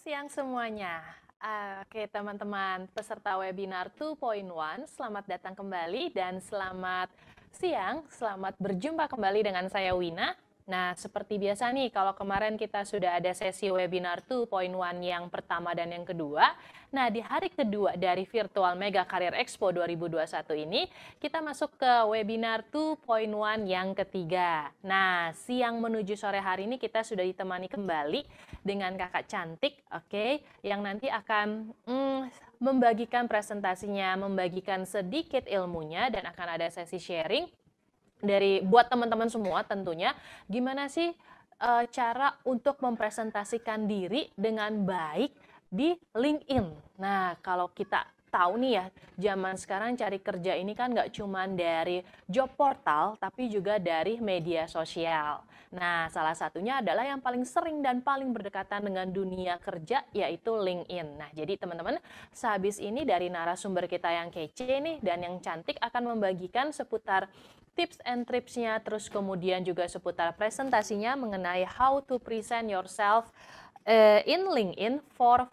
siang semuanya. Oke, teman-teman peserta webinar 2.1, selamat datang kembali dan selamat siang, selamat berjumpa kembali dengan saya Wina. Nah, seperti biasa nih, kalau kemarin kita sudah ada sesi webinar 2.1 yang pertama dan yang kedua, nah di hari kedua dari Virtual Mega Career Expo 2021 ini, kita masuk ke webinar 2.1 yang ketiga. Nah, siang menuju sore hari ini kita sudah ditemani kembali dengan kakak cantik, oke, yang nanti akan membagikan presentasinya, membagikan sedikit ilmunya, dan akan ada sesi sharing dari buat teman-teman semua tentunya, gimana sih cara untuk mempresentasikan diri dengan baik di LinkedIn. Nah, kalau kita tahu nih ya, zaman sekarang cari kerja ini kan nggak cuma dari job portal, tapi juga dari media sosial. Nah, salah satunya adalah yang paling sering dan paling berdekatan dengan dunia kerja, yaitu LinkedIn. Nah, jadi teman-teman, sehabis ini dari narasumber kita yang kece nih dan yang cantik akan membagikan seputar tips and tricks-nya, terus kemudian juga seputar presentasinya mengenai how to present yourself in LinkedIn for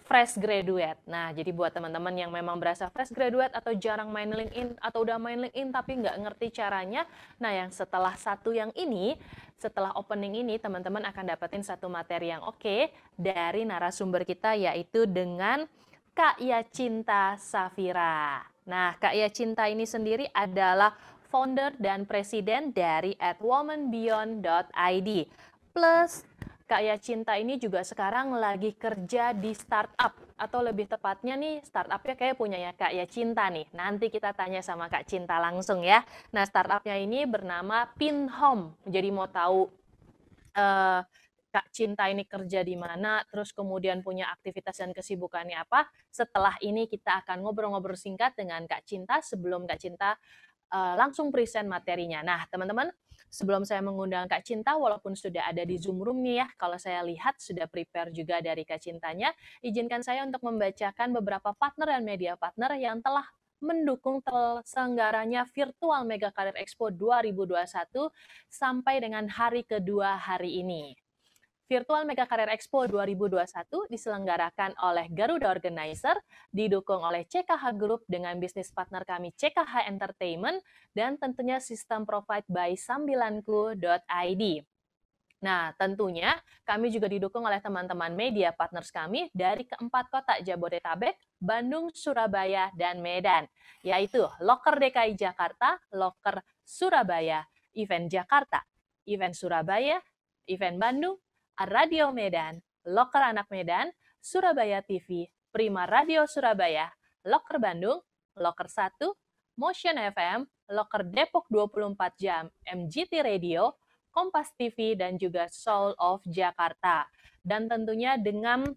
fresh graduate. Nah, jadi buat teman-teman yang memang berasa fresh graduate atau jarang main LinkedIn atau udah main LinkedIn tapi nggak ngerti caranya, nah yang setelah satu yang ini, setelah opening ini, teman-teman akan dapetin satu materi yang oke dari narasumber kita, yaitu dengan Kak Yacinta Safira. Nah, Kak Yacinta ini sendiri adalah founder dan presiden dari @womanbeyond.id. Plus, Kak Yacinta ini juga sekarang lagi kerja di startup, atau lebih tepatnya nih startupnya kayak punyanya Kak Yacinta nih. Nanti kita tanya sama Kak Cinta langsung ya. Nah, startupnya ini bernama Pinhome. Jadi mau tahu Kak Cinta ini kerja di mana, terus kemudian punya aktivitas dan kesibukannya apa. Setelah ini kita akan ngobrol-ngobrol singkat dengan Kak Cinta sebelum Kak Cinta langsung present materinya. Nah, teman-teman, sebelum saya mengundang Kak Cinta, walaupun sudah ada di Zoom Room nih ya, kalau saya lihat sudah prepare juga dari Kak Cintanya, izinkan saya untuk membacakan beberapa partner dan media partner yang telah mendukung terselenggaranya Virtual Mega Career Expo 2021 sampai dengan hari kedua hari ini. Virtual Mega Career Expo 2021 diselenggarakan oleh Garuda Organizer, didukung oleh CKH Group dengan bisnis partner kami CKH Entertainment, dan tentunya sistem provide by sambilanku.id. Nah, tentunya kami juga didukung oleh teman-teman media partners kami dari keempat kota Jabodetabek, Bandung, Surabaya, dan Medan, yaitu Loker DKI Jakarta, Loker Surabaya, Event Jakarta, Event Surabaya, Event Bandung, Radio Medan, Loker Anak Medan, Surabaya TV, Prima Radio Surabaya, Loker Bandung, Loker 1, Motion FM, Loker Depok 24 Jam, MGT Radio, Kompas TV, dan juga Soul of Jakarta. Dan tentunya dengan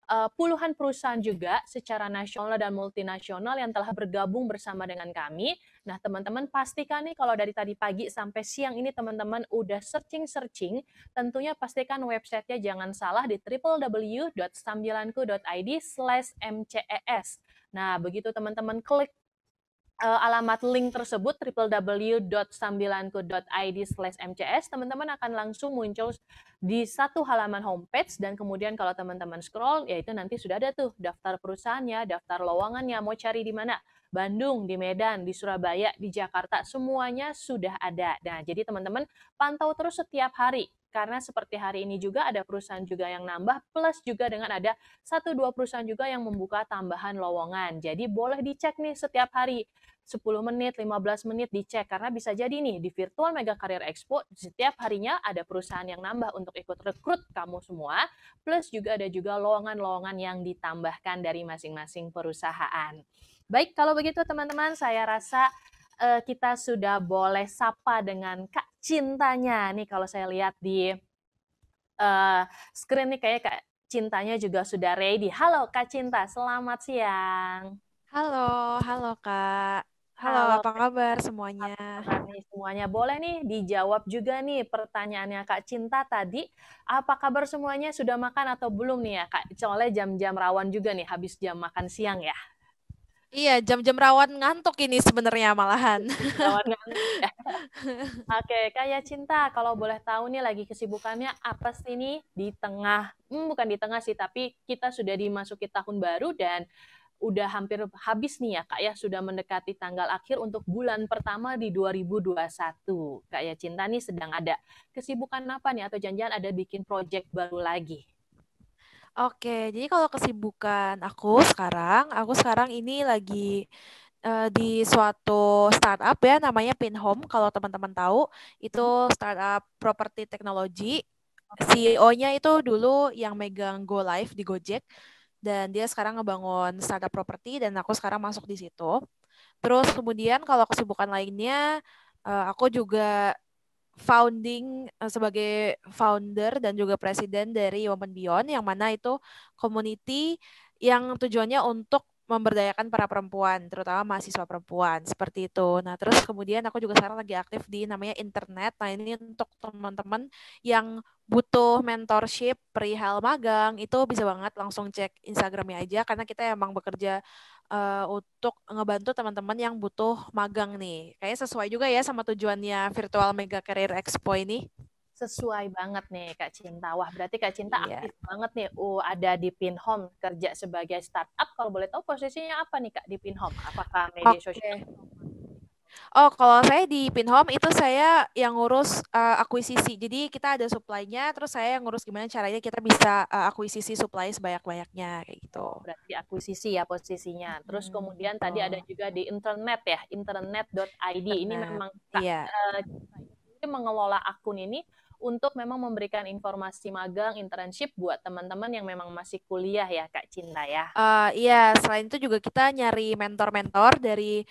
puluhan perusahaan juga secara nasional dan multinasional yang telah bergabung bersama dengan kami. Nah, teman-teman pastikan nih kalau dari tadi pagi sampai siang ini teman-teman udah searching-searching, tentunya pastikan websitenya jangan salah di www.sambilanku.id/mces. Nah, begitu teman-teman klik alamat link tersebut www.sambilanku.id/mcs, teman-teman akan langsung muncul di satu halaman homepage, dan kemudian kalau teman-teman scroll, yaitu nanti sudah ada tuh daftar perusahaannya, daftar lowongannya, mau cari di mana, Bandung, di Medan, di Surabaya, di Jakarta, semuanya sudah ada. Nah, jadi teman-teman pantau terus setiap hari, karena seperti hari ini juga ada perusahaan juga yang nambah, plus juga dengan ada 1-2 perusahaan juga yang membuka tambahan lowongan. Jadi boleh dicek nih setiap hari, 10 menit, 15 menit dicek, karena bisa jadi nih di Virtual Mega Career Expo setiap harinya ada perusahaan yang nambah untuk ikut rekrut kamu semua, plus juga ada juga lowongan-lowongan yang ditambahkan dari masing-masing perusahaan. Baik, kalau begitu teman-teman, saya rasa kita sudah boleh sapa dengan Kak Cintanya. Nih kalau saya lihat di screen nih kayak Kak Cintanya juga sudah ready. Halo Kak Cinta, selamat siang. Halo, halo Kak. Halo, Halo, apa kabar semuanya? apa kabar nih semuanya? Boleh nih dijawab juga nih pertanyaannya Kak Cinta tadi. Apa kabar semuanya? Sudah makan atau belum nih ya Kak? Soalnya jam-jam rawan juga nih, habis jam makan siang ya. Iya, jam-jam rawan ngantuk ini sebenarnya malahan. Rawan ngantuk ya. Oke, kayak Cinta, kalau boleh tahu nih lagi kesibukannya apa sih nih di tengah, bukan di tengah sih, tapi kita sudah dimasuki tahun baru dan udah hampir habis nih ya Kak ya, sudah mendekati tanggal akhir untuk bulan pertama di 2021. Kak ya Cinta nih sedang ada kesibukan apa nih atau jangan-jangan ada bikin project baru lagi? Oke, jadi kalau kesibukan aku sekarang ini lagi di suatu startup ya, namanya Pinhome. Kalau teman-teman tahu, itu startup properti teknologi. Oke. CEO-nya itu dulu yang megang Go Live di Gojek, dan dia sekarang ngebangun startup properti, dan aku sekarang masuk di situ. Terus kemudian kalau kesibukan lainnya, aku juga sebagai founder dan juga presiden dari Women Beyond, yang mana itu community yang tujuannya untuk memberdayakan para perempuan, terutama mahasiswa perempuan seperti itu. Nah, terus kemudian aku juga sekarang lagi aktif di namanya internet. Nah, ini untuk teman-teman yang butuh mentorship perihal magang, itu bisa banget langsung cek Instagramnya aja, karena kita emang bekerja untuk ngebantu teman-teman yang butuh magang nih. Kayaknya sesuai juga ya sama tujuannya Virtual Mega Career Expo ini. Sesuai banget nih Kak Cinta. Wah, berarti Kak Cinta Iya. aktif banget nih. Ada di Pinhome kerja sebagai startup. Kalau boleh tahu posisinya apa nih Kak di Pinhome? Apakah media sosial? Oke. Oh, kalau saya di Pinhome itu saya yang ngurus akuisisi. Jadi kita ada supply-nya, terus saya yang ngurus gimana caranya kita bisa akuisisi supply sebanyak-banyaknya kayak gitu. Oh, berarti akuisisi ya posisinya. Terus kemudian tadi ada Betul. juga di internet ya, internet.id. Ini Internet. memang Kak Iya. ini mengelola akun ini untuk memang memberikan informasi magang, internship buat teman-teman yang memang masih kuliah ya Kak Cinta ya. Iya, selain itu juga kita nyari mentor-mentor dari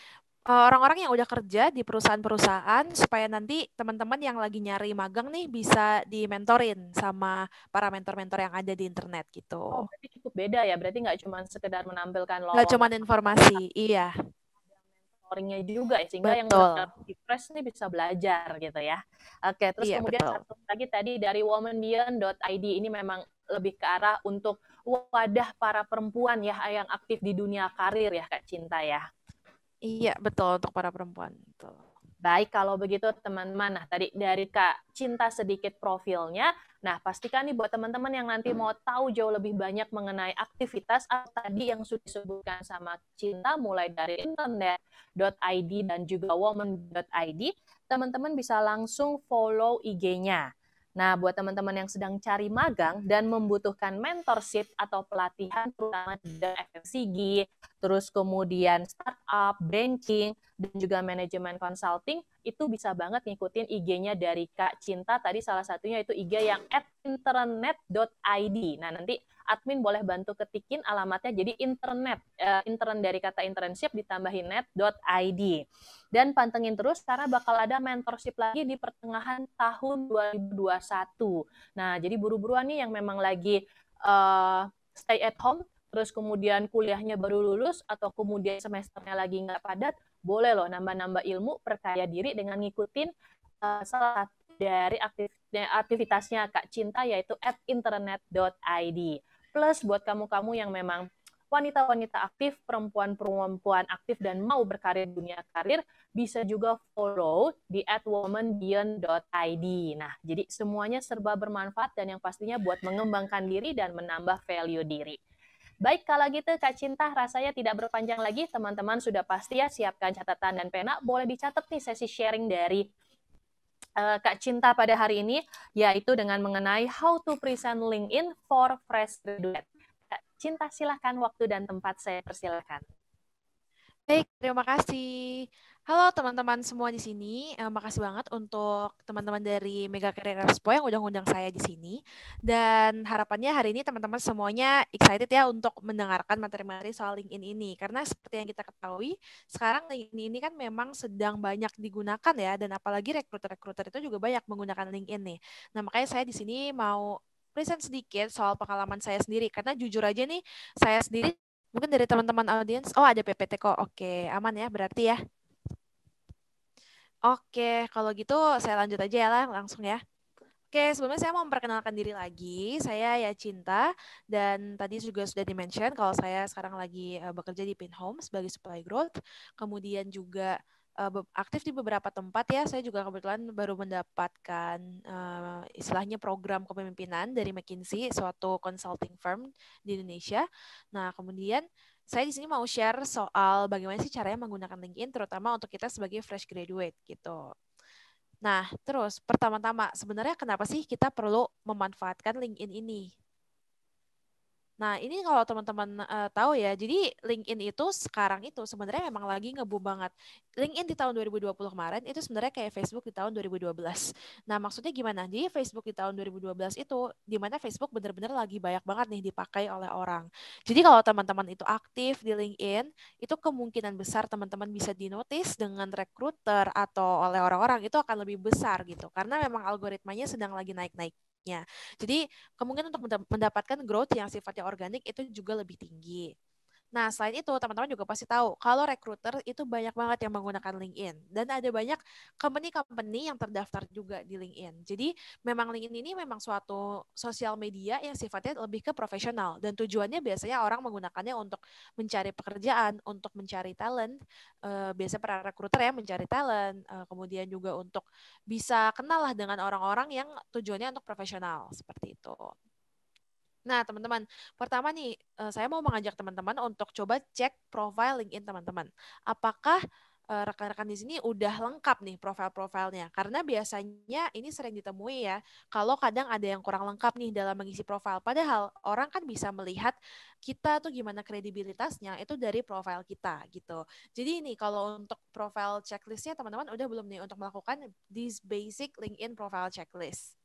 orang-orang yang udah kerja di perusahaan-perusahaan supaya nanti teman-teman yang lagi nyari magang nih bisa dimentorin sama para mentor-mentor yang ada di internet Oh, gitu. berarti cukup beda ya. Berarti nggak cuma sekedar menampilkan Nggak lowongan cuman informasi, iya, mentoringnya juga ya, sehingga yang betul. benar-benar fresh nih bisa belajar gitu ya. Oke, terus Iya, kemudian betul. satu lagi tadi dari womanbeyond.id ini memang lebih ke arah untuk wadah para perempuan ya yang aktif di dunia karir ya Kak Cinta ya. Iya, betul untuk para perempuan. Betul. Baik, kalau begitu teman-teman. Nah, tadi dari Kak Cinta sedikit profilnya. Nah, pastikan nih buat teman-teman yang nanti mau tahu jauh lebih banyak mengenai aktivitas atau tadi yang sudah disebutkan sama Cinta, mulai dari internet.id dan juga woman.id, teman-teman bisa langsung follow IG-nya. Nah, buat teman-teman yang sedang cari magang dan membutuhkan mentorship atau pelatihan, terutama di FMCG, terus kemudian startup, banking, dan juga manajemen consulting, itu bisa banget ngikutin IG-nya dari Kak Cinta. Tadi salah satunya itu IG yang @internet.id. Nah, nanti admin boleh bantu ketikin alamatnya jadi internet, intern dari kata internship ditambahin net.id. Dan pantengin terus karena bakal ada mentorship lagi di pertengahan tahun 2021. Nah, jadi buru-buruan nih yang memang lagi stay at home, terus kemudian kuliahnya baru lulus, atau kemudian semesternya lagi nggak padat, boleh loh nambah-nambah ilmu, perkaya diri dengan ngikutin salah satu dari aktivitasnya Kak Cinta, yaitu @internet.id. Plus buat kamu-kamu yang memang wanita-wanita aktif, perempuan-perempuan aktif dan mau berkarir di dunia karir, bisa juga follow di @womanbeyond.id. Nah, jadi semuanya serba bermanfaat dan yang pastinya buat mengembangkan diri dan menambah value diri. Baik, kalau gitu Kak Cinta, rasanya tidak berpanjang lagi. Teman-teman sudah pasti ya siapkan catatan dan pena. Boleh dicatat nih sesi sharing dari Kak Cinta pada hari ini, yaitu dengan mengenai how to present LinkedIn for fresh graduate. Kak Cinta, silahkan waktu dan tempat saya persilakan. Baik, terima kasih. Halo teman-teman semua di sini. Makasih banget untuk teman-teman dari Mega Career Expo yang udah ngundang saya di sini. Dan harapannya hari ini teman-teman semuanya excited ya untuk mendengarkan materi-materi soal LinkedIn ini. Karena seperti yang kita ketahui, sekarang LinkedIn ini kan memang sedang banyak digunakan ya. Dan apalagi rekruter-rekruter itu juga banyak menggunakan LinkedIn nih. Nah, makanya saya di sini mau present sedikit soal pengalaman saya sendiri. Karena jujur aja nih, saya sendiri mungkin dari teman-teman audiens, oh ada PPT kok. Oke, aman ya berarti ya. Oke, kalau gitu saya lanjut aja ya lah langsung ya. Oke, sebelumnya saya mau memperkenalkan diri lagi. Saya ya Cinta, dan tadi juga sudah di-mention kalau saya sekarang lagi bekerja di Pinhome sebagai supply growth. Kemudian juga aktif di beberapa tempat ya. Saya juga kebetulan baru mendapatkan istilahnya program kepemimpinan dari McKinsey, suatu consulting firm di Indonesia. Nah, kemudian saya di sini mau share soal bagaimana sih caranya menggunakan LinkedIn, terutama untuk kita sebagai fresh graduate gitu. Nah, terus pertama-tama sebenarnya kenapa sih kita perlu memanfaatkan LinkedIn ini? Nah, ini kalau teman-teman tahu ya, jadi LinkedIn itu sekarang itu sebenarnya memang lagi nge-boom banget. LinkedIn di tahun 2020 kemarin itu sebenarnya kayak Facebook di tahun 2012. Nah, maksudnya gimana? Jadi Facebook di tahun 2012 itu di mana Facebook benar-benar lagi banyak banget nih dipakai oleh orang. Jadi kalau teman-teman itu aktif di LinkedIn, itu kemungkinan besar teman-teman bisa dinotis dengan recruiter atau oleh orang-orang itu akan lebih besar gitu. Karena memang algoritmanya sedang lagi naik-naiknya. Jadi kemungkinan untuk mendapatkan growth yang sifatnya organik itu juga lebih tinggi. Nah, selain itu, teman-teman juga pasti tahu kalau recruiter itu banyak banget yang menggunakan LinkedIn. Dan ada banyak company-company yang terdaftar juga di LinkedIn. Jadi, memang LinkedIn ini memang suatu sosial media yang sifatnya lebih ke profesional. Dan tujuannya biasanya orang menggunakannya untuk mencari pekerjaan, untuk mencari talent. Biasanya para recruiter ya mencari talent. Kemudian juga untuk bisa kenal lah dengan orang-orang yang tujuannya untuk profesional. Seperti itu. Nah, teman-teman, pertama nih, saya mau mengajak teman-teman untuk coba cek profile LinkedIn teman-teman. Apakah rekan-rekan di sini udah lengkap nih profil-profilnya? Karena biasanya ini sering ditemui ya, kalau kadang ada yang kurang lengkap nih dalam mengisi profil. Padahal orang kan bisa melihat kita tuh gimana kredibilitasnya itu dari profil kita gitu. Jadi ini kalau untuk profile checklistnya teman-teman udah belum nih untuk melakukan this basic LinkedIn profile checklist?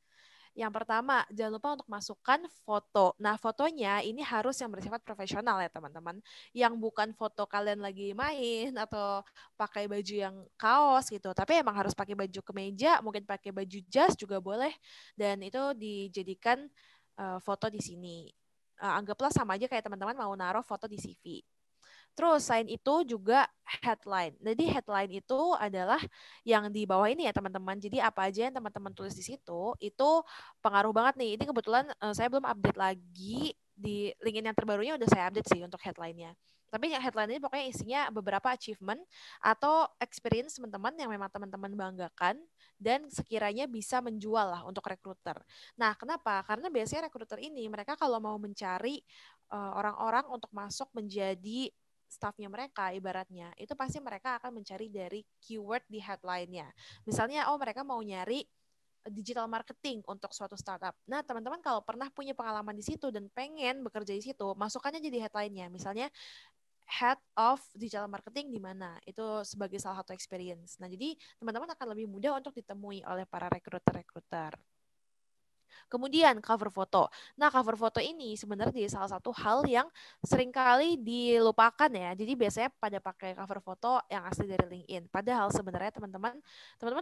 Yang pertama, jangan lupa untuk masukkan foto. Nah, fotonya ini harus yang bersifat profesional ya, teman-teman. Yang bukan foto kalian lagi main atau pakai baju yang kaos gitu. Tapi emang harus pakai baju kemeja, mungkin pakai baju jas juga boleh. Dan itu dijadikan foto di sini. Anggaplah sama aja kayak teman-teman mau naruh foto di CV. Terus selain itu juga headline. Jadi headline itu adalah yang di bawah ini ya teman-teman. Jadi apa aja yang teman-teman tulis di situ itu pengaruh banget nih. Ini kebetulan saya belum update lagi di LinkedIn yang terbarunya udah saya update sih untuk headline-nya. Tapi yang headline ini pokoknya isinya beberapa achievement atau experience teman-teman yang memang teman-teman banggakan dan sekiranya bisa menjual lah untuk recruiter. Nah, kenapa? Karena biasanya recruiter ini mereka kalau mau mencari orang-orang untuk masuk menjadi staffnya mereka ibaratnya itu pasti mereka akan mencari dari keyword di headline-nya. Misalnya mereka mau nyari digital marketing untuk suatu startup. Nah, teman-teman kalau pernah punya pengalaman di situ dan pengen bekerja di situ, masukkannya jadi headline-nya. Misalnya head of digital marketing di mana? Itu sebagai salah satu experience. Nah, jadi teman-teman akan lebih mudah untuk ditemui oleh para recruiter-recruiter. Kemudian cover foto. Nah, cover foto ini sebenarnya jadi salah satu hal yang seringkali dilupakan ya. Jadi biasanya pada pakai cover foto yang asli dari LinkedIn. Padahal sebenarnya teman-teman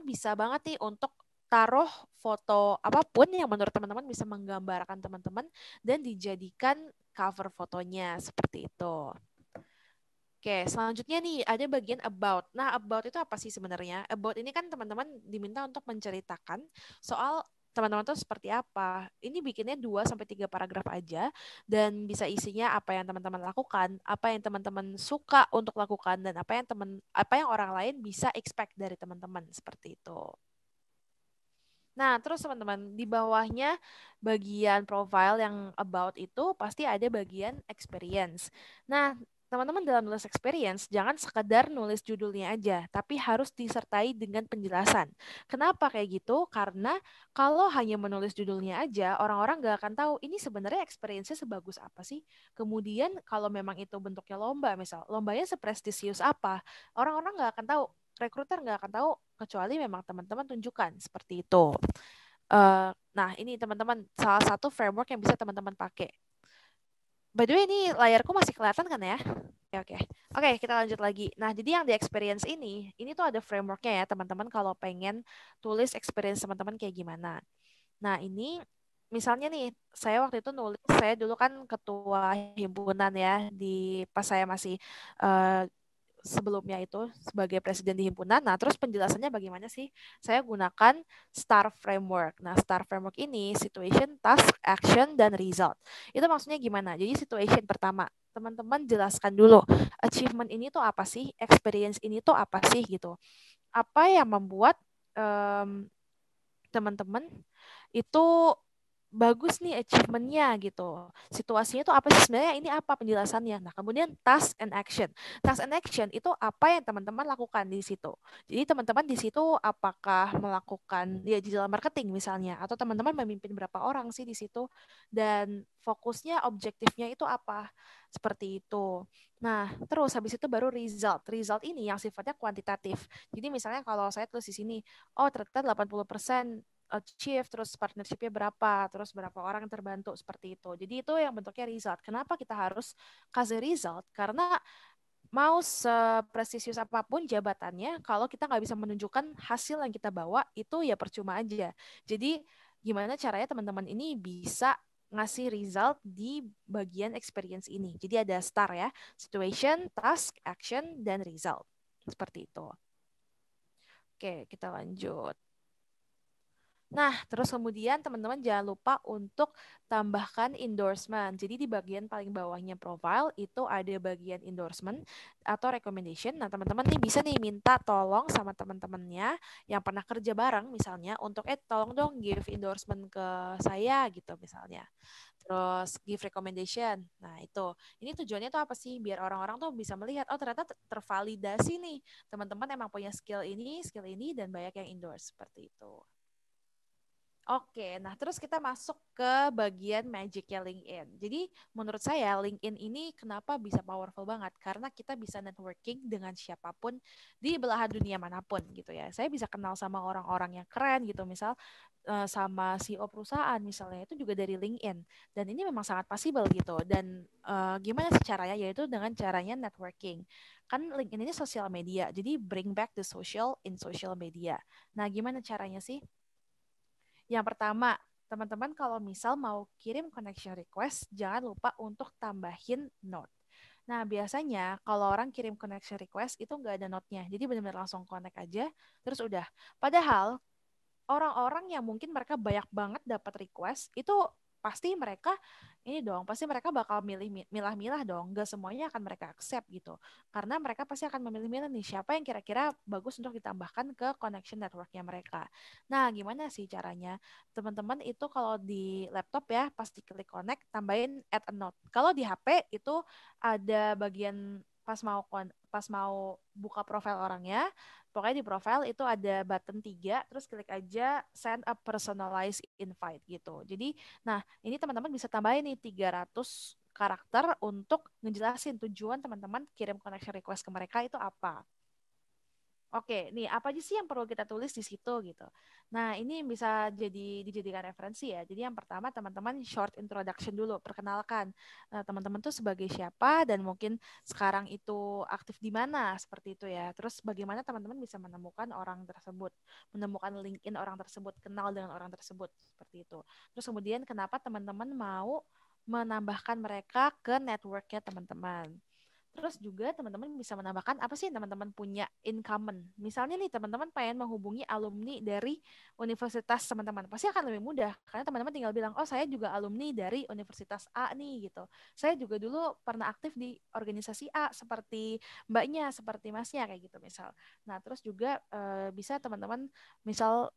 bisa banget nih untuk taruh foto apapun yang menurut teman-teman bisa menggambarkan teman-teman dan dijadikan cover fotonya seperti itu. Oke, selanjutnya nih ada bagian about. Nah, about itu apa sih sebenarnya? About ini kan teman-teman diminta untuk menceritakan soal teman-teman tuh seperti apa. Ini bikinnya 2 sampai 3 paragraf aja dan bisa isinya apa yang teman-teman lakukan, apa yang teman-teman suka untuk lakukan dan apa yang orang lain bisa expect dari teman-teman seperti itu. Nah, terus teman-teman, di bawahnya bagian profile yang about itu pasti ada bagian experience. Nah, teman-teman dalam nulis experience, jangan sekedar nulis judulnya aja, tapi harus disertai dengan penjelasan. Kenapa kayak gitu? Karena kalau hanya menulis judulnya aja, orang-orang gak akan tahu ini sebenarnya experience-nya sebagus apa sih. Kemudian kalau memang itu bentuknya lomba, misal lombanya seprestisius apa, orang-orang gak akan tahu, rekruter nggak akan tahu kecuali memang teman-teman tunjukkan seperti itu. Nah, ini teman-teman salah satu framework yang bisa teman-teman pakai. By the way, ini layarku masih kelihatan kan ya? Oke, kita lanjut lagi. Nah, jadi yang di experience ini tuh ada frameworknya ya teman-teman kalau pengen tulis experience teman-teman kayak gimana. Nah, ini misalnya nih, saya waktu itu nulis, saya dulu kan ketua himpunan ya, pas saya masih sebelumnya itu sebagai presiden di himpunan. Nah, terus penjelasannya bagaimana sih? Saya gunakan STAR framework. Nah, STAR framework ini situation, task, action, dan result. Itu maksudnya gimana? Jadi situation pertama, teman-teman jelaskan dulu achievement ini tuh apa sih? Experience ini tuh apa sih gitu. Apa yang membuat teman-teman itu bagus nih achievementnya gitu. Situasinya itu apa sih sebenarnya, ini apa penjelasannya. Nah, kemudian task and action. Task and action itu apa yang teman-teman lakukan di situ. Jadi teman-teman di situ apakah melakukan ya di dalam marketing misalnya, atau teman-teman memimpin berapa orang sih di situ, dan fokusnya objektifnya itu apa. Seperti itu. Nah, terus habis itu baru result. Result ini yang sifatnya kuantitatif. Jadi misalnya kalau saya tulis di sini, oh ternyata 80% achieve, terus partnership-nya berapa, terus berapa orang yang terbantu, seperti itu. Jadi itu yang bentuknya result. Kenapa kita harus kasih result? Karena mau seprestisius apapun jabatannya, kalau kita nggak bisa menunjukkan hasil yang kita bawa, itu ya percuma aja. Jadi gimana caranya teman-teman ini bisa ngasih result di bagian experience ini. Jadi ada STAR ya, situation, task, action, dan result. Seperti itu. Oke, kita lanjut. Nah, terus kemudian teman-teman jangan lupa untuk tambahkan endorsement. Jadi di bagian paling bawahnya profile itu ada bagian endorsement atau recommendation. Nah, teman-teman nih bisa nih minta tolong sama teman-temannya yang pernah kerja bareng misalnya untuk tolong dong give endorsement ke saya gitu misalnya. Terus give recommendation. Nah, itu. Ini tujuannya tuh apa sih? Biar orang-orang tuh bisa melihat, oh ternyata tervalidasi nih. Teman-teman emang punya skill ini, dan banyak yang endorse. Seperti itu. Oke, nah terus kita masuk ke bagian magicnya LinkedIn. Jadi menurut saya LinkedIn ini kenapa bisa powerful banget? Karena kita bisa networking dengan siapapun di belahan dunia manapun gitu ya. Saya bisa kenal sama orang-orang yang keren gitu, misal sama CEO perusahaan misalnya, itu juga dari LinkedIn. Dan ini memang sangat possible gitu. Dan gimana sih caranya? Yaitu dengan caranya networking. Kan LinkedIn ini sosial media, jadi bring back the social in social media. Nah, gimana caranya sih? Yang pertama, teman-teman kalau misal mau kirim connection request, jangan lupa untuk tambahin note. Nah, biasanya kalau orang kirim connection request itu nggak ada note-nya. Jadi benar-benar langsung connect aja, terus udah. Padahal orang-orang yang mungkin mereka banyak banget dapat request, itu pasti mereka pasti mereka bakal milah-milah dong. Gak semuanya akan mereka accept gitu. Karena mereka pasti akan memilih-milih nih siapa yang kira-kira bagus untuk ditambahkan ke connection networknya mereka. Nah, gimana sih caranya? Teman-teman itu kalau di laptop ya, pasti klik connect, tambahin add a note. Kalau di HP itu ada bagian pas mau buka profil orangnya, pokoknya di profile itu ada button 3, terus klik aja send a personalized invite gitu. Jadi, nah ini teman-teman bisa tambahin nih 300 karakter untuk ngejelasin tujuan teman-teman kirim connection request ke mereka itu apa. Oke, nih apa aja sih yang perlu kita tulis di situ gitu. Nah, ini bisa dijadikan referensi ya. Jadi yang pertama teman-teman short introduction dulu, perkenalkan teman-teman tuh sebagai siapa dan mungkin sekarang itu aktif di mana seperti itu ya. Terus bagaimana teman-teman bisa menemukan orang tersebut, menemukan LinkedIn orang tersebut, kenal dengan orang tersebut seperti itu. Terus kemudian kenapa teman-teman mau menambahkan mereka ke networknya teman-teman. Terus juga teman-teman bisa menambahkan apa sih yang teman-teman punya in common. Misalnya nih teman-teman pengen menghubungi alumni dari universitas teman-teman. Pasti akan lebih mudah karena teman-teman tinggal bilang, "Oh, saya juga alumni dari universitas A nih," gitu. "Saya juga dulu pernah aktif di organisasi A seperti mbaknya, seperti masnya," kayak gitu misal. Nah, terus juga bisa teman-teman misal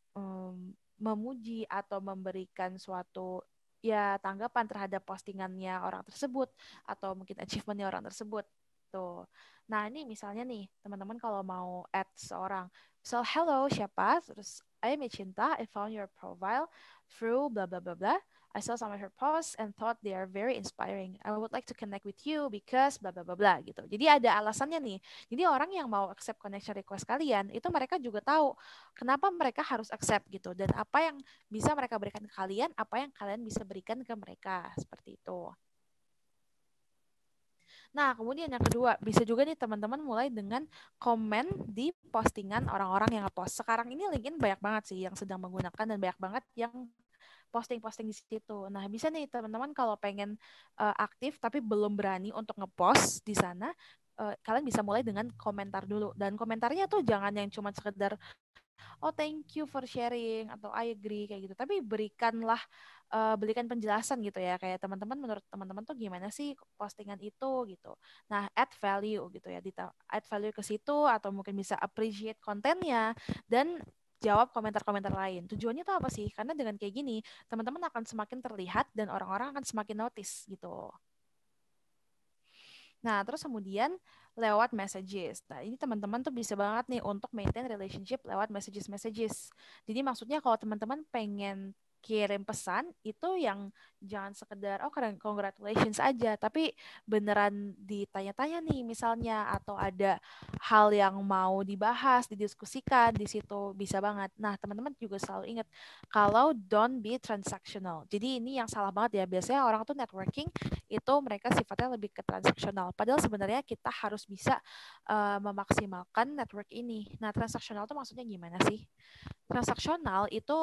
memuji atau memberikan suatu ya tanggapan terhadap postingannya orang tersebut atau mungkin achievementnya orang tersebut. Tuh. Nah, ini misalnya nih, teman-teman kalau mau add seorang, misal, hello, siapa? Terus, I am Cinta, I found your profile through blah, blah, blah, blah. I saw some of your posts and thought they are very inspiring. I would like to connect with you because blah, blah, blah, blah, gitu. Jadi ada alasannya nih. Jadi orang yang mau accept connection request kalian, itu mereka juga tahu kenapa mereka harus accept gitu. Dan apa yang bisa mereka berikan ke kalian, apa yang kalian bisa berikan ke mereka. Seperti itu. Nah, kemudian yang kedua, bisa juga nih teman-teman mulai dengan komen di postingan orang-orang yang nge-post. Sekarang ini LinkedIn banyak banget sih yang sedang menggunakan dan banyak banget yang posting-posting di situ. Nah, bisa nih teman-teman kalau pengen aktif tapi belum berani untuk nge-post di sana, kalian bisa mulai dengan komentar dulu. Dan komentarnya tuh jangan yang cuma sekedar oh thank you for sharing atau I agree kayak gitu. Tapi berikan penjelasan gitu ya, kayak teman-teman menurut teman-teman tuh gimana sih postingan itu gitu. Nah, add value gitu ya, add value ke situ atau mungkin bisa appreciate kontennya dan jawab komentar-komentar lain. Tujuannya tuh apa sih? Karena dengan kayak gini, teman-teman akan semakin terlihat dan orang-orang akan semakin notice gitu. Nah, terus kemudian lewat messages. Nah, ini teman-teman tuh bisa banget nih untuk maintain relationship lewat messages-messages. Jadi maksudnya kalau teman-teman pengen kirim pesan itu yang jangan sekedar oh keren congratulations aja, tapi beneran ditanya-tanya nih misalnya atau ada hal yang mau dibahas, didiskusikan di situ bisa banget. Nah, teman-teman juga selalu ingat kalau don't be transactional. Jadi ini yang salah banget ya. Biasanya orang tuh networking itu mereka sifatnya lebih ke transaksional. Padahal sebenarnya kita harus bisa memaksimalkan network ini. Nah, transaksional itu maksudnya gimana sih? Transaksional itu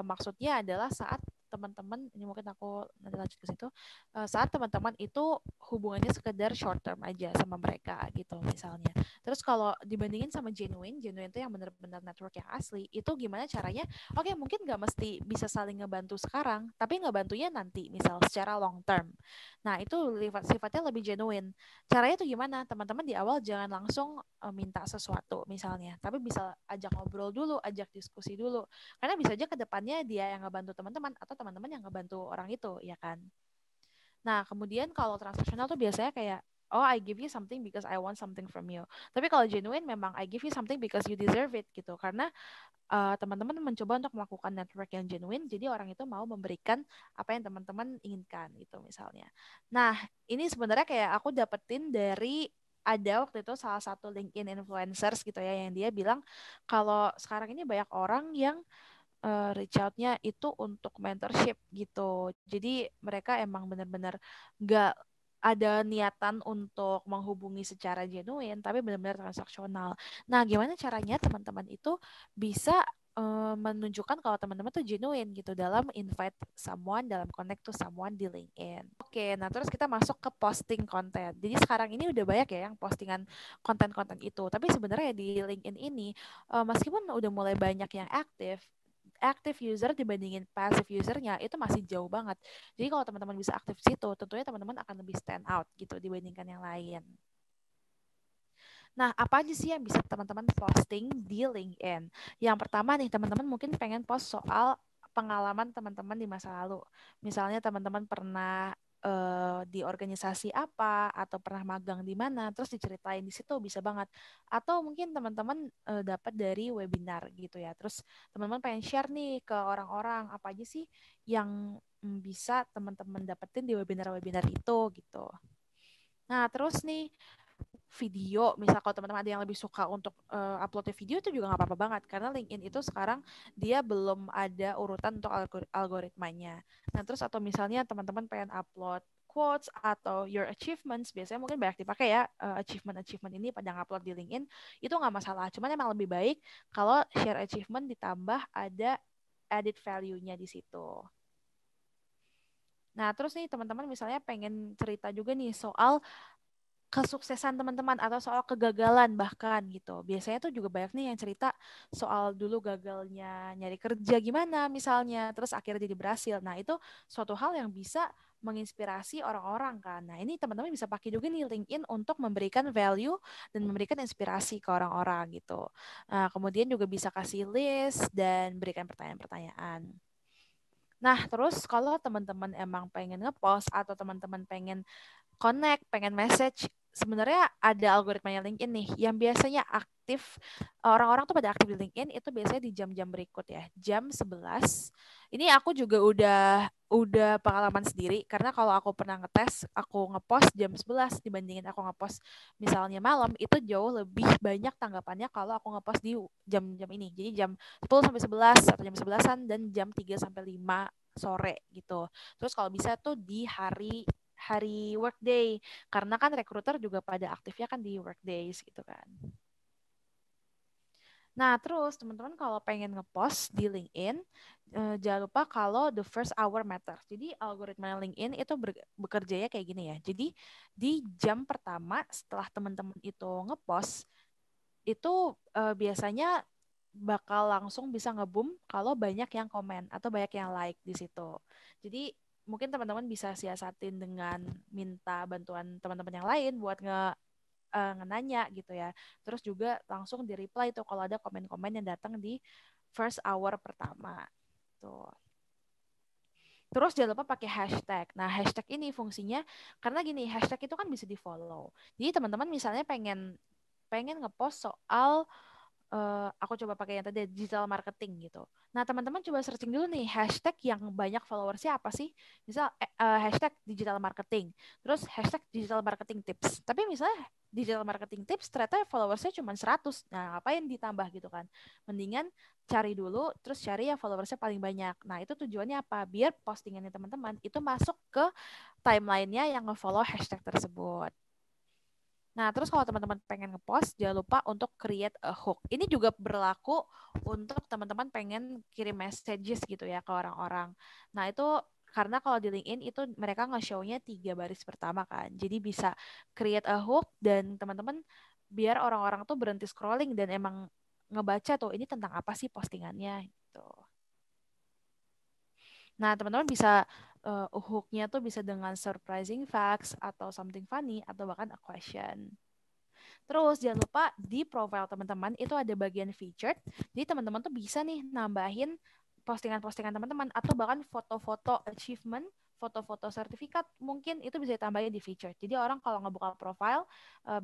maksudnya adalah saat teman-teman, ini mungkin aku nanti lanjut ke situ, saat teman-teman itu hubungannya sekedar short term aja sama mereka gitu misalnya. Terus kalau dibandingin sama genuine itu yang benar-benar network yang asli, itu gimana caranya? Oke, mungkin nggak mesti bisa saling ngebantu sekarang, tapi ngebantunya nanti, misal secara long term. Nah, itu sifatnya lebih genuine. Caranya tuh gimana? Teman-teman di awal jangan langsung minta sesuatu misalnya, tapi bisa ajak ngobrol dulu, ajak diskusi dulu. Karena bisa aja ke depannya dia yang ngebantu teman-teman atau teman-teman yang ngebantu orang itu, ya kan? Nah, kemudian kalau transaksional tuh biasanya kayak oh I give you something because I want something from you. Tapi kalau genuine memang I give you something because you deserve it gitu. Karena teman-teman mencoba untuk melakukan network yang genuine, jadi orang itu mau memberikan apa yang teman-teman inginkan gitu misalnya. Nah, ini sebenarnya kayak aku dapetin dari ada waktu itu salah satu LinkedIn influencers gitu ya yang dia bilang kalau sekarang ini banyak orang yang reach out-nya itu untuk mentorship gitu. Jadi mereka emang benar-benar nggak ada niatan untuk menghubungi secara genuine, tapi benar-benar transaksional. Nah, gimana caranya teman-teman itu bisa menunjukkan kalau teman-teman tuh genuine gitu dalam invite someone, dalam connect to someone di LinkedIn. Oke, nah terus kita masuk ke posting konten. Jadi sekarang ini udah banyak ya yang postingan konten-konten itu. Tapi sebenarnya di LinkedIn ini, meskipun udah mulai banyak yang aktif, active user dibandingin passive usernya itu masih jauh banget. Jadi kalau teman-teman bisa aktif di situ, tentunya teman-teman akan lebih stand out gitu dibandingkan yang lain. Nah, apa aja sih yang bisa teman-teman posting di LinkedIn? Yang pertama nih, teman-teman mungkin pengen post soal pengalaman teman-teman di masa lalu. Misalnya teman-teman pernah di organisasi apa atau pernah magang di mana, terus diceritain di situ bisa banget. Atau mungkin teman-teman dapat dari webinar gitu ya. Terus teman-teman pengen share nih ke orang-orang apa aja sih yang bisa teman-teman dapetin di webinar-webinar itu gitu. Nah, terus nih video, misal kalau teman-teman ada yang lebih suka untuk upload video itu juga nggak apa-apa banget karena LinkedIn itu sekarang dia belum ada urutan untuk algoritmanya. Nah terus atau misalnya teman-teman pengen upload quotes atau your achievements, biasanya mungkin banyak dipakai ya achievement ini pada ngupload di LinkedIn itu nggak masalah. Cuman emang lebih baik kalau share achievement ditambah ada added value-nya di situ. Nah terus nih teman-teman misalnya pengen cerita juga nih soal kesuksesan teman-teman atau soal kegagalan bahkan gitu. Biasanya tuh juga banyak nih yang cerita soal dulu gagalnya nyari kerja gimana misalnya, terus akhirnya jadi berhasil. Nah, itu suatu hal yang bisa menginspirasi orang-orang kan. Nah, ini teman-teman bisa pakai juga nih LinkedIn untuk memberikan value dan memberikan inspirasi ke orang-orang gitu. Nah, kemudian juga bisa kasih list dan berikan pertanyaan-pertanyaan. Nah, terus kalau teman-teman emang pengen ngepost atau teman-teman pengen connect, pengen message, sebenarnya ada algoritmanya LinkedIn nih yang biasanya aktif, orang-orang tuh pada aktif di LinkedIn itu biasanya di jam-jam berikut ya, jam 11. Ini aku juga udah pengalaman sendiri karena kalau aku pernah ngetes, aku ngepost jam 11 dibandingin aku ngepost misalnya malam, itu jauh lebih banyak tanggapannya kalau aku ngepost di jam-jam ini. Jadi jam 10 sampai 11 atau jam 11-an dan jam 3 sampai 5 sore gitu. Terus kalau bisa tuh di hari workday karena kan recruiter juga pada aktifnya kan di workdays gitu kan. Nah, terus teman-teman kalau pengen ngepost di LinkedIn, jangan lupa kalau the first hour matters. Jadi algoritma LinkedIn itu bekerjanya kayak gini ya. Jadi di jam pertama setelah teman-teman itu ngepost, itu biasanya bakal langsung bisa nge-boom kalau banyak yang komen atau banyak yang like di situ. Jadi mungkin teman-teman bisa siasatin dengan minta bantuan teman-teman yang lain buat nanya gitu ya. Terus juga langsung di-reply tuh kalau ada komen-komen yang datang di first hour pertama. Tuh. Terus jangan lupa pakai hashtag. Nah, hashtag ini fungsinya karena gini, hashtag itu kan bisa di-follow. Jadi teman-teman misalnya pengen pengen ngepost soal aku coba pakai yang tadi digital marketing gitu. Nah, teman-teman coba searching dulu nih hashtag yang banyak followersnya apa sih? Misal hashtag digital marketing, terus hashtag digital marketing tips. Tapi misalnya digital marketing tips ternyata followersnya cuma 100. Nah, ngapain ditambah gitu kan? Mendingan cari dulu, terus cari yang followersnya paling banyak. Nah, itu tujuannya apa? Biar postingannya teman-teman itu masuk ke timelinenya yang nge-follow hashtag tersebut. Nah, terus kalau teman-teman pengen ngepost, jangan lupa untuk create a hook. Ini juga berlaku untuk teman-teman pengen kirim messages gitu ya ke orang-orang. Nah, itu karena kalau di LinkedIn itu mereka nge-show-nya 3 baris pertama kan. Jadi bisa create a hook dan teman-teman biar orang-orang tuh berhenti scrolling dan emang ngebaca tuh ini tentang apa sih postingannya gitu. Nah, teman-teman bisa hook-nya tuh bisa dengan surprising facts atau something funny atau bahkan a question. Terus jangan lupa di profile teman-teman itu ada bagian featured. Jadi teman-teman tuh bisa nih nambahin postingan-postingan teman-teman atau bahkan foto-foto achievement, foto-foto sertifikat mungkin itu bisa ditambahin di featured. Jadi orang kalau ngebuka profile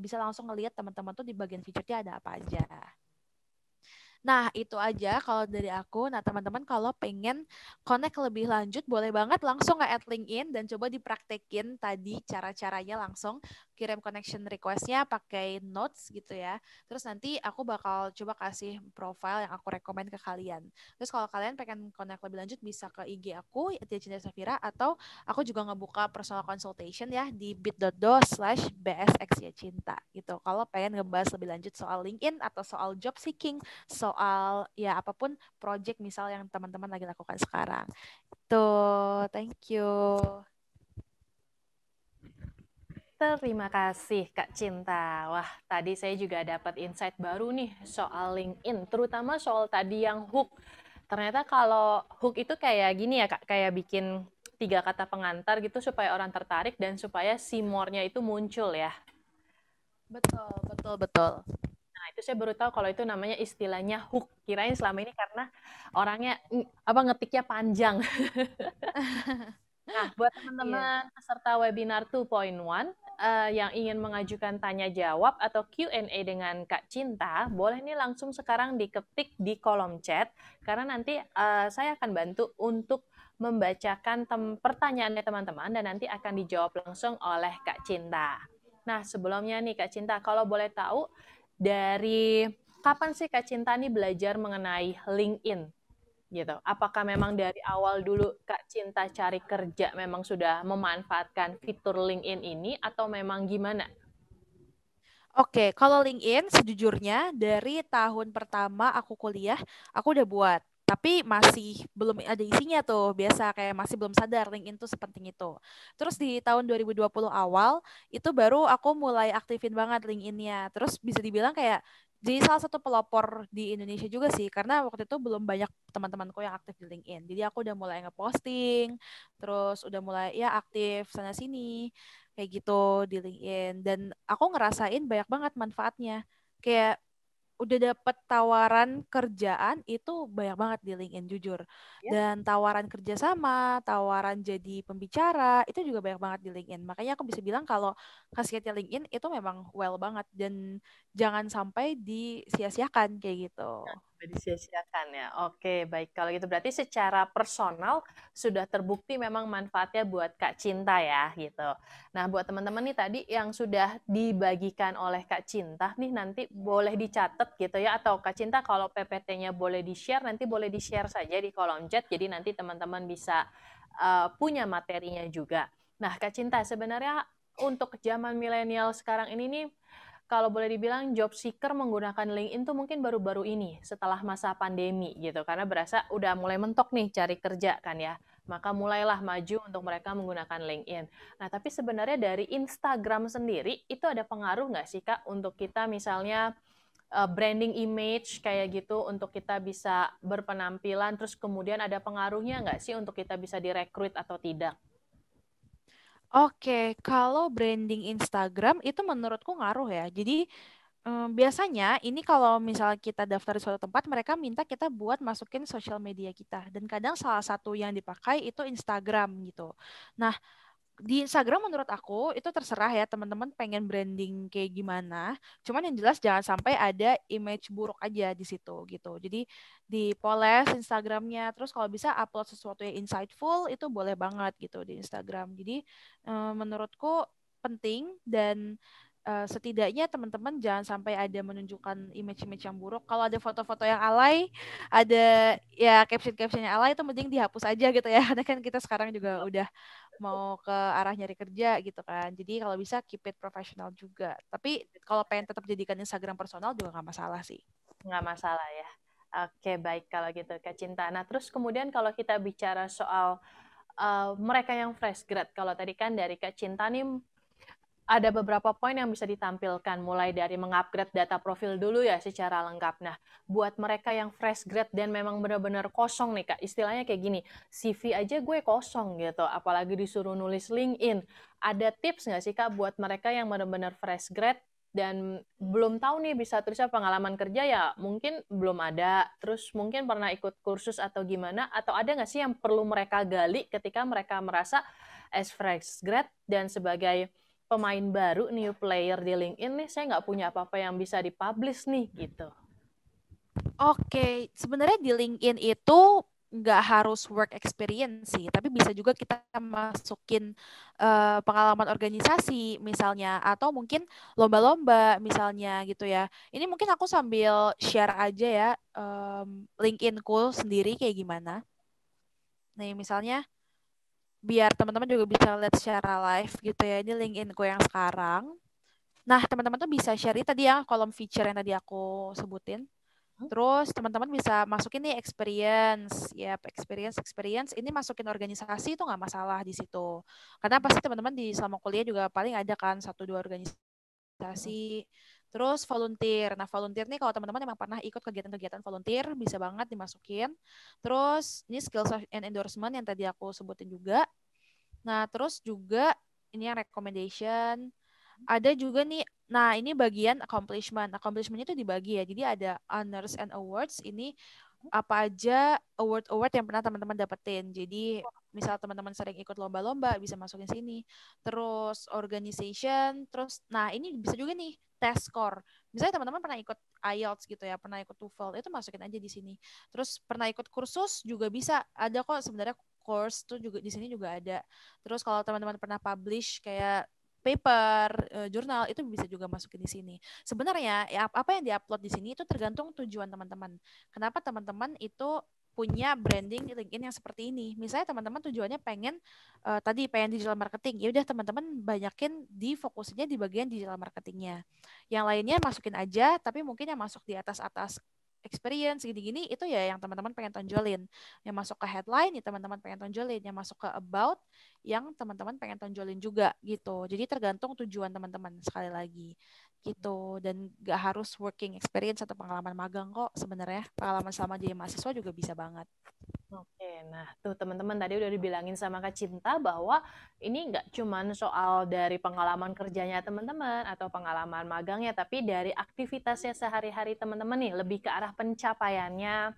bisa langsung ngelihat teman-teman tuh di bagian featurednya ada apa aja. Nah, itu aja kalau dari aku. Nah, teman-teman kalau pengen connect lebih lanjut, boleh banget langsung nge-add LinkedIn dan coba dipraktekin tadi cara-caranya langsung kirim connection request-nya pakai notes gitu ya. Terus nanti aku bakal coba kasih profile yang aku rekomend ke kalian. Terus kalau kalian pengen connect lebih lanjut bisa ke IG aku, Tia Cinta Safira, atau aku juga ngebuka personal consultation ya di bit.do/bsxyacinta gitu. Kalau pengen ngebahas lebih lanjut soal LinkedIn atau soal job seeking, soal ya apapun project misal yang teman-teman lagi lakukan sekarang. Tuh, thank you. Terima kasih Kak Cinta. Wah, tadi saya juga dapat insight baru nih soal LinkedIn, terutama soal tadi yang hook. Ternyata kalau hook itu kayak gini ya Kak, kayak bikin 3 kata pengantar gitu supaya orang tertarik dan supaya si more-nya itu muncul ya. Betul, betul, betul. Nah, itu saya baru tahu kalau itu namanya istilahnya hook. Kirain selama ini karena orangnya ngetiknya panjang. Nah, buat Iya. teman-teman peserta webinar 2.1 yang ingin mengajukan tanya jawab atau Q&A dengan Kak Cinta, boleh nih langsung sekarang diketik di kolom chat karena nanti saya akan bantu untuk membacakan pertanyaannya teman-teman dan nanti akan dijawab langsung oleh Kak Cinta. Nah, sebelumnya nih Kak Cinta, kalau boleh tahu dari kapan sih Kak Cinta nih belajar mengenai LinkedIn? Gitu. Apakah memang dari awal dulu Kak Cinta cari kerja memang sudah memanfaatkan fitur LinkedIn ini atau memang gimana? Oke, kalau LinkedIn sejujurnya dari tahun pertama aku kuliah, aku udah buat. Tapi masih belum ada isinya tuh. Biasa kayak masih belum sadar LinkedIn tuh sepenting itu. Terus di tahun 2020 awal, itu baru aku mulai aktifin banget LinkedIn-nya. Terus bisa dibilang kayak jadi salah satu pelopor di Indonesia juga sih. Karena waktu itu belum banyak teman-temanku yang aktif di LinkedIn. Jadi aku udah mulai ngeposting, terus udah mulai ya aktif sana-sini kayak gitu di LinkedIn dan aku ngerasain banyak banget manfaatnya kayak udah dapet tawaran kerjaan itu banyak banget di LinkedIn jujur Ya. dan tawaran kerjasama tawaran jadi pembicara itu juga banyak banget di LinkedIn makanya aku bisa bilang kalau khasiatnya LinkedIn itu memang well banget dan jangan sampai disia-siakan kayak gitu. Disia-siakan ya. Oke, baik. Kalau gitu berarti secara personal sudah terbukti memang manfaatnya buat Kak Cinta ya, gitu. Nah, buat teman-teman nih tadi yang sudah dibagikan oleh Kak Cinta nih nanti boleh dicatat gitu ya, atau Kak Cinta kalau PPT-nya boleh di-share, nanti boleh di-share saja di kolom chat, jadi nanti teman-teman bisa punya materinya juga. Nah, Kak Cinta, sebenarnya untuk zaman milenial sekarang ini nih, kalau boleh dibilang job seeker menggunakan LinkedIn tuh mungkin baru-baru ini setelah masa pandemi gitu, karena berasa udah mulai mentok nih cari kerja kan ya. Maka mulailah maju untuk mereka menggunakan LinkedIn. Nah, tapi sebenarnya dari Instagram sendiri itu ada pengaruh nggak sih Kak untuk kita misalnya branding image kayak gitu untuk kita bisa berpenampilan, terus kemudian ada pengaruhnya nggak sih untuk kita bisa direkrut atau tidak? Oke, kalau branding Instagram itu menurutku ngaruh ya. Jadi biasanya ini kalau misalnya kita daftar di suatu tempat, mereka minta kita buat masukin sosial media kita. Dan kadang salah satu yang dipakai itu Instagram gitu. Nah, di Instagram menurut aku itu terserah ya teman-teman pengen branding kayak gimana. Cuman yang jelas jangan sampai ada image buruk aja di situ gitu. Jadi dipoles Instagramnya. Terus kalau bisa upload sesuatu yang insightful itu boleh banget gitu di Instagram. Jadi menurutku penting dan setidaknya teman-teman jangan sampai ada menunjukkan image-image yang buruk. Kalau ada foto-foto yang alay, ada ya caption-caption yang alay itu mending dihapus aja gitu ya. Karena kan kita sekarang juga udah mau ke arah nyari kerja gitu kan. Jadi kalau bisa keep it profesional juga. Tapi kalau pengen tetap jadikan Instagram personal juga nggak masalah sih. Nggak masalah ya. Oke, baik kalau gitu Kak Cinta. Nah, terus kemudian kalau kita bicara soal mereka yang fresh grad, kalau tadi kan dari Kak Cinta nih ada beberapa poin yang bisa ditampilkan, mulai dari mengupgrade data profil dulu ya secara lengkap. Nah, buat mereka yang fresh grad dan memang benar-benar kosong nih Kak, istilahnya kayak gini, CV aja gue kosong gitu, apalagi disuruh nulis LinkedIn. Ada tips nggak sih Kak buat mereka yang benar-benar fresh grad dan belum tahu nih bisa tulisnya pengalaman kerja ya mungkin belum ada, terus mungkin pernah ikut kursus atau gimana, atau ada nggak sih yang perlu mereka gali ketika mereka merasa as fresh grad dan sebagai pemain baru, new player di LinkedIn nih, saya nggak punya apa-apa yang bisa dipublish nih, gitu. Oke, sebenarnya di LinkedIn itu nggak harus work experience sih, tapi bisa juga kita masukin pengalaman organisasi misalnya, atau mungkin lomba-lomba misalnya gitu ya. Ini mungkin aku sambil share aja ya LinkedIn-ku sendiri kayak gimana. Nih misalnya biar teman-teman juga bisa lihat secara live gitu ya. Ini LinkedIn-ku yang sekarang. Nah, teman-teman tuh bisa share tadi ya kolom feature yang tadi aku sebutin. Terus teman-teman bisa masukin nih experience, ya experience. Ini masukin organisasi itu nggak masalah di situ. Karena pasti teman-teman di selama kuliah juga paling ada kan satu dua organisasi. Terus volunteer. Nah, volunteer nih kalau teman-teman emang pernah ikut kegiatan-kegiatan volunteer, bisa banget dimasukin. Terus ini skills and endorsement yang tadi aku sebutin juga. Nah, terus juga ini yang recommendation. Ada juga nih, nah ini bagian accomplishment. Accomplishment itu dibagi ya. Jadi ada honors and awards. Ini apa aja award-award yang pernah teman-teman dapetin. Jadi misal teman-teman sering ikut lomba-lomba bisa masukin sini. Terus organization, terus nah ini bisa juga nih test score. Misalnya teman-teman pernah ikut IELTS gitu ya, pernah ikut TOEFL, itu masukin aja di sini. Terus pernah ikut kursus juga bisa. Ada kok sebenarnya course tuh juga di sini juga ada. Terus kalau teman-teman pernah publish kayak paper, jurnal itu bisa juga masukin di sini. Sebenarnya ya apa yang diupload di sini itu tergantung tujuan teman-teman. Kenapa teman-teman itu punya branding LinkedIn yang seperti ini? Misalnya teman-teman tujuannya pengen tadi pengen digital marketing, ya udah teman-teman banyakin di fokusnya di bagian digital marketingnya. Yang lainnya masukin aja, tapi mungkin yang masuk di atas-atas experience gini-gini itu ya yang teman-teman pengen tonjolin. Yang masuk ke headline ya teman-teman pengen tonjolin, yang masuk ke about yang teman-teman pengen tonjolin juga gitu. Jadi tergantung tujuan teman-teman sekali lagi gitu, dan gak harus working experience atau pengalaman magang kok sebenarnya. Pengalaman selama jadi mahasiswa juga bisa banget. Oke, nah tuh teman-teman tadi udah dibilangin sama Kak Cinta bahwa ini nggak cuman soal dari pengalaman kerjanya teman-teman atau pengalaman magangnya, tapi dari aktivitasnya sehari-hari teman-teman nih, lebih ke arah pencapaiannya.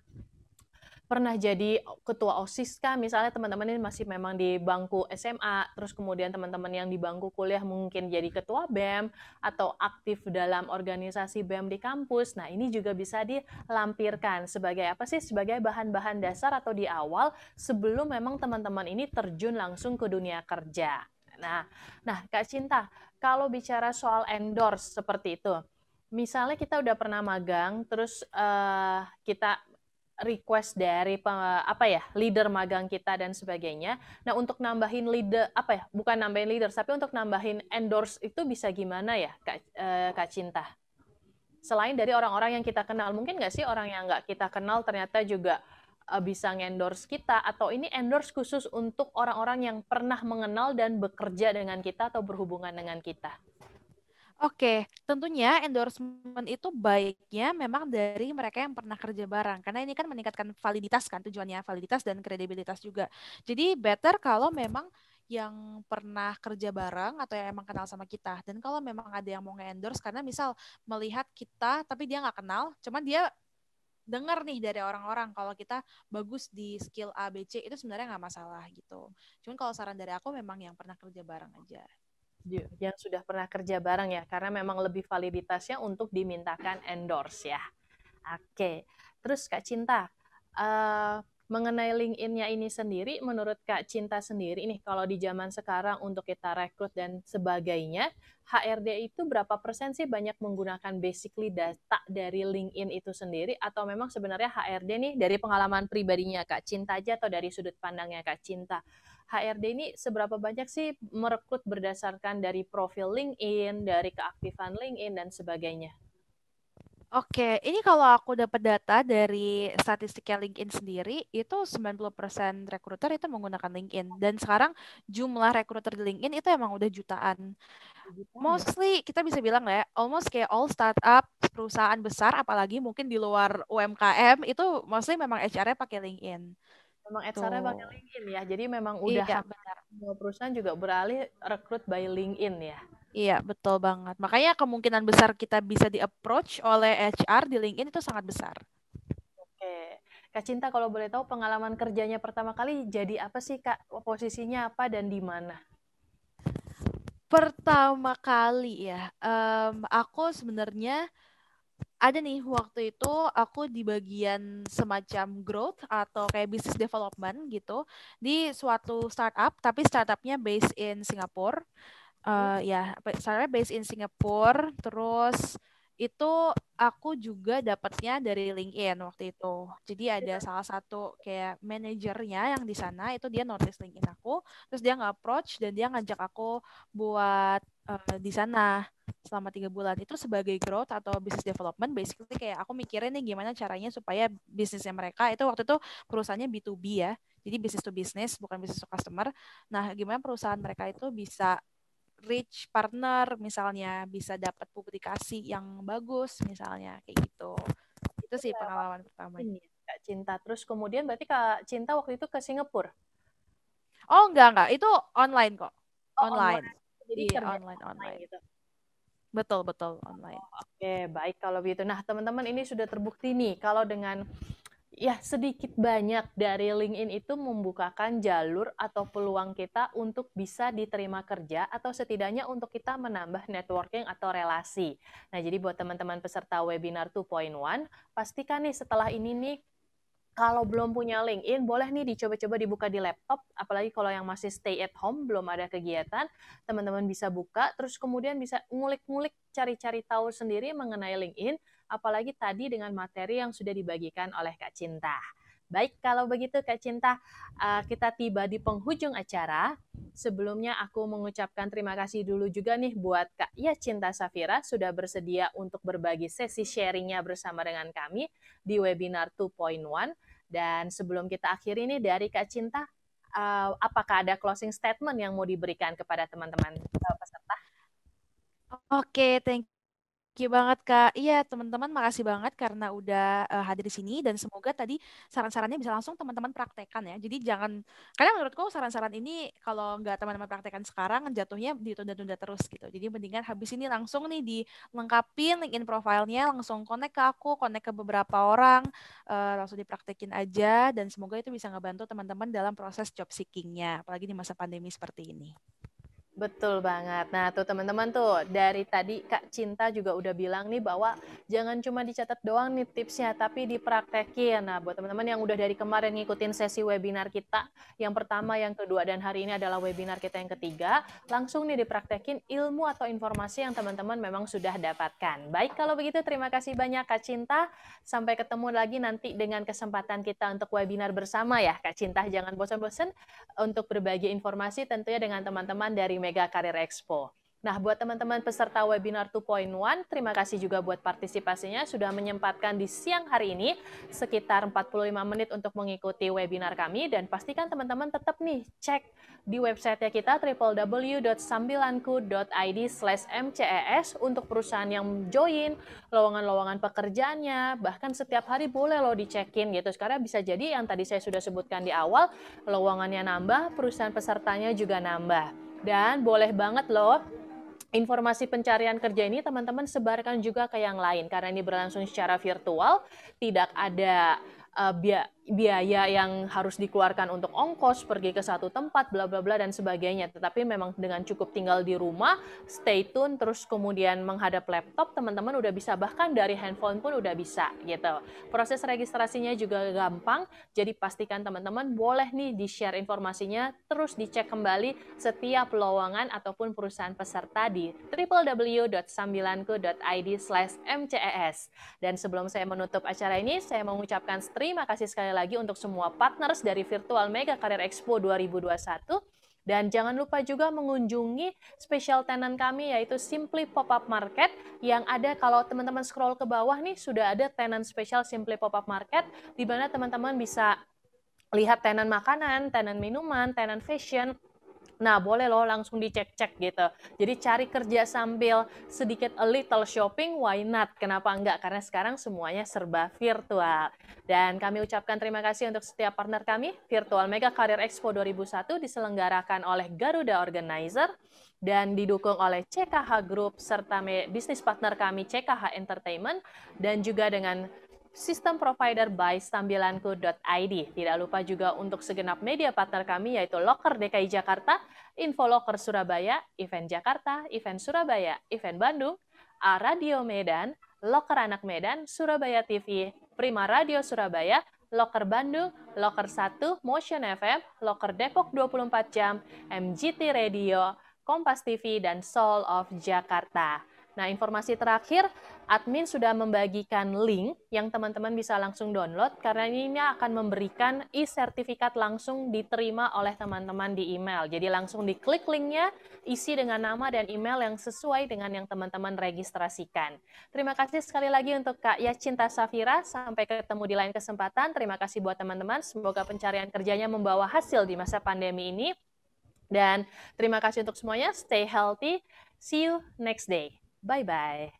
Pernah jadi ketua OSIS kah? Misalnya teman-teman ini masih memang di bangku SMA, terus kemudian teman-teman yang di bangku kuliah mungkin jadi ketua BEM atau aktif dalam organisasi BEM di kampus. Nah, ini juga bisa dilampirkan sebagai apa sih? Sebagai bahan-bahan dasar atau di awal sebelum memang teman-teman ini terjun langsung ke dunia kerja. Nah, Kak Cinta, kalau bicara soal endorse seperti itu, misalnya kita udah pernah magang, terus kita request dari leader magang kita dan sebagainya. Nah, untuk nambahin leader bukan nambahin leader, tapi untuk nambahin endorse itu bisa gimana ya, Kak Cinta? Selain dari orang-orang yang kita kenal, mungkin nggak sih orang yang nggak kita kenal ternyata juga bisa ngendorse kita, atau ini endorse khusus untuk orang-orang yang pernah mengenal dan bekerja dengan kita atau berhubungan dengan kita? Oke, tentunya endorsement itu baiknya memang dari mereka yang pernah kerja bareng, karena ini kan meningkatkan validitas kan tujuannya, validitas dan kredibilitas juga. Jadi better kalau memang yang pernah kerja bareng atau yang emang kenal sama kita. Dan kalau memang ada yang mau nge-endorse, karena misal melihat kita tapi dia nggak kenal, cuman dia dengar nih dari orang-orang kalau kita bagus di skill A, B, C, itu sebenarnya nggak masalah gitu. Cuman kalau saran dari aku memang yang pernah kerja bareng aja. Yang sudah pernah kerja bareng ya, karena memang lebih validitasnya untuk dimintakan endorse ya. Oke, terus Kak Cinta, mengenai LinkedIn-nya ini sendiri, menurut Kak Cinta sendiri nih, kalau di zaman sekarang untuk kita rekrut dan sebagainya, HRD itu berapa persen sih banyak menggunakan basically data dari LinkedIn itu sendiri, atau memang sebenarnya HRD nih dari pengalaman pribadinya Kak Cinta aja, atau dari sudut pandangnya Kak Cinta, HRD ini seberapa banyak sih merekrut berdasarkan dari profil LinkedIn, dari keaktifan LinkedIn, dan sebagainya? Oke, ini kalau aku dapat data dari statistiknya LinkedIn sendiri, itu 90% rekruter itu menggunakan LinkedIn. Dan sekarang jumlah rekruter di LinkedIn itu emang udah jutaan. Jutaan ya? Mostly kita bisa bilang ya, almost kayak all startup, perusahaan besar, apalagi mungkin di luar UMKM, itu mostly memang HR-nya pakai LinkedIn. Memang HR-nya pakai Tuh. LinkedIn ya, jadi memang udah Iya, hampir benar. semua perusahaan juga beralih rekrut by LinkedIn ya. Iya, betul banget. Makanya kemungkinan besar kita bisa di-approach oleh HR di LinkedIn itu sangat besar. Oke, Kak Cinta kalau boleh tahu pengalaman kerjanya pertama kali jadi apa sih Kak? Posisinya apa dan di mana? Pertama kali ya, aku sebenarnya ada nih waktu itu aku di bagian semacam growth atau kayak business development gitu di suatu startup, tapi startupnya based in Singapore. Ya, startupnya based in Singapore. Terus itu aku juga dapatnya dari LinkedIn waktu itu. Jadi ada salah satu kayak manajernya yang di sana itu dia notice LinkedIn aku, terus dia nge-approach dan dia ngajak aku buat di sana selama 3 bulan itu sebagai growth atau business development. Basically kayak aku mikirin nih gimana caranya supaya bisnisnya mereka itu waktu itu perusahaannya B2B ya, jadi business to business bukan business to customer. Nah, gimana perusahaan mereka itu bisa reach partner, misalnya bisa dapat publikasi yang bagus misalnya kayak gitu. Itu Itu sih lewat pengalaman pertamanya. ini ya, Kak Cinta. Terus kemudian berarti Kak Cinta waktu itu ke Singapura? Oh, enggak, itu online kok. Oh, Online. online. Jadi Iya, kerja online online online. gitu. Betul betul online. Oke, baik kalau begitu. Nah, teman-teman ini sudah terbukti nih kalau dengan ya sedikit banyak dari LinkedIn itu membukakan jalur atau peluang kita untuk bisa diterima kerja atau setidaknya untuk kita menambah networking atau relasi. Nah, jadi buat teman-teman peserta webinar 2.1, pastikan nih setelah ini nih kalau belum punya LinkedIn, boleh nih dicoba-coba dibuka di laptop, apalagi kalau yang masih stay at home, belum ada kegiatan, teman-teman bisa buka, terus kemudian bisa ngulik-ngulik, cari-cari tahu sendiri mengenai LinkedIn, apalagi tadi dengan materi yang sudah dibagikan oleh Kak Cinta. Baik, kalau begitu Kak Cinta, kita tiba di penghujung acara. Sebelumnya aku mengucapkan terima kasih dulu juga nih buat Kak Ya Cinta Safira sudah bersedia untuk berbagi sesi sharingnya bersama dengan kami di webinar 2.1. Dan sebelum kita akhiri nih dari Kak Cinta, apakah ada closing statement yang mau diberikan kepada teman-teman peserta? Oke, thank you banget Kak. Iya, teman-teman makasih banget karena udah hadir di sini dan semoga tadi saran-sarannya bisa langsung teman-teman praktekkan ya. Jadi jangan, karena menurutku saran-saran ini kalau nggak teman-teman praktekkan sekarang jatuhnya ditunda-tunda terus gitu. Jadi mendingan habis ini langsung nih dilengkapin LinkedIn profilnya, langsung connect ke aku, connect ke beberapa orang, langsung dipraktekin aja dan semoga itu bisa ngebantu teman-teman dalam proses job seeking-nya, apalagi di masa pandemi seperti ini. Betul banget. Nah, tuh teman-teman tuh dari tadi Kak Cinta juga udah bilang nih bahwa jangan cuma dicatat doang nih tipsnya, tapi dipraktekin. Nah, buat teman-teman yang udah dari kemarin ngikutin sesi webinar kita, yang pertama, yang kedua, dan hari ini adalah webinar kita yang ketiga, langsung nih dipraktekin ilmu atau informasi yang teman-teman memang sudah dapatkan. Baik, kalau begitu terima kasih banyak Kak Cinta. Sampai ketemu lagi nanti dengan kesempatan kita untuk webinar bersama ya Kak Cinta. Jangan bosan-bosan untuk berbagi informasi tentunya dengan teman-teman dari Mega Career Expo. Nah, buat teman-teman peserta webinar 2.1, terima kasih juga buat partisipasinya sudah menyempatkan di siang hari ini sekitar 45 menit untuk mengikuti webinar kami, dan pastikan teman-teman tetap nih cek di website kita www.sambilanku.id/mces untuk perusahaan yang join, lowongan-lowongan pekerjaannya, bahkan setiap hari boleh loh dicekin gitu. Sekarang bisa jadi yang tadi saya sudah sebutkan di awal, lowongannya nambah, perusahaan pesertanya juga nambah. Dan boleh banget loh informasi pencarian kerja ini teman-teman sebarkan juga ke yang lain, karena ini berlangsung secara virtual, tidak ada biaya yang harus dikeluarkan untuk ongkos pergi ke satu tempat, bla bla bla dan sebagainya. Tetapi memang dengan cukup tinggal di rumah, stay tune, terus kemudian menghadap laptop, teman-teman udah bisa, bahkan dari handphone pun udah bisa gitu. Proses registrasinya juga gampang, jadi pastikan teman-teman boleh nih di-share informasinya, terus dicek kembali setiap lowongan ataupun perusahaan peserta di www.sambilanku.id/mces. Dan sebelum saya menutup acara ini, saya mengucapkan terima kasih sekali lagi untuk semua partners dari Virtual Mega Career Expo 2021. Dan jangan lupa juga mengunjungi special tenant kami, yaitu Simply Pop-Up Market, yang ada kalau teman-teman scroll ke bawah nih, sudah ada tenant spesial Simply Pop-Up Market, di mana teman-teman bisa lihat tenan makanan, tenan minuman, tenan fashion. Nah, boleh loh langsung dicek-cek gitu. Jadi cari kerja sambil sedikit a little shopping, why not? Kenapa enggak? Karena sekarang semuanya serba virtual. Dan kami ucapkan terima kasih untuk setiap partner kami. Virtual Mega Career Expo 2001 diselenggarakan oleh Garuda Organizer dan didukung oleh CKH Group serta bisnis partner kami CKH Entertainment, dan juga dengan sistem provider by sambilanku.id. Tidak lupa juga untuk segenap media partner kami, yaitu Loker DKI Jakarta, Info Loker Surabaya, Event Jakarta, Event Surabaya, Event Bandung, A Radio Medan, Loker Anak Medan, Surabaya TV, Prima Radio Surabaya, Loker Bandung, Loker 1, Motion FM, Loker Depok 24 Jam, MGT Radio, Kompas TV, dan Soul of Jakarta. Nah, informasi terakhir, admin sudah membagikan link yang teman-teman bisa langsung download, karena ini akan memberikan e-sertifikat langsung diterima oleh teman-teman di email. Jadi langsung diklik linknya, isi dengan nama dan email yang sesuai dengan yang teman-teman registrasikan. Terima kasih sekali lagi untuk Kak Yacinta Safira, sampai ketemu di lain kesempatan. Terima kasih buat teman-teman, semoga pencarian kerjanya membawa hasil di masa pandemi ini. Dan terima kasih untuk semuanya, stay healthy, see you next day. Bye-bye.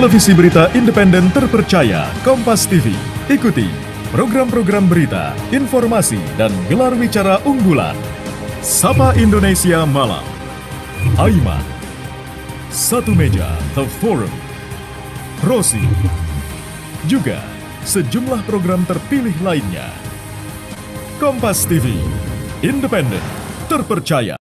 televisi berita independen terpercaya Kompas TV. Ikuti program-program berita, informasi, dan gelar wicara unggulan. Sapa Indonesia Malam, Aiman, Satu Meja, The Forum, Rosi, juga sejumlah program terpilih lainnya. Kompas TV, independen, terpercaya.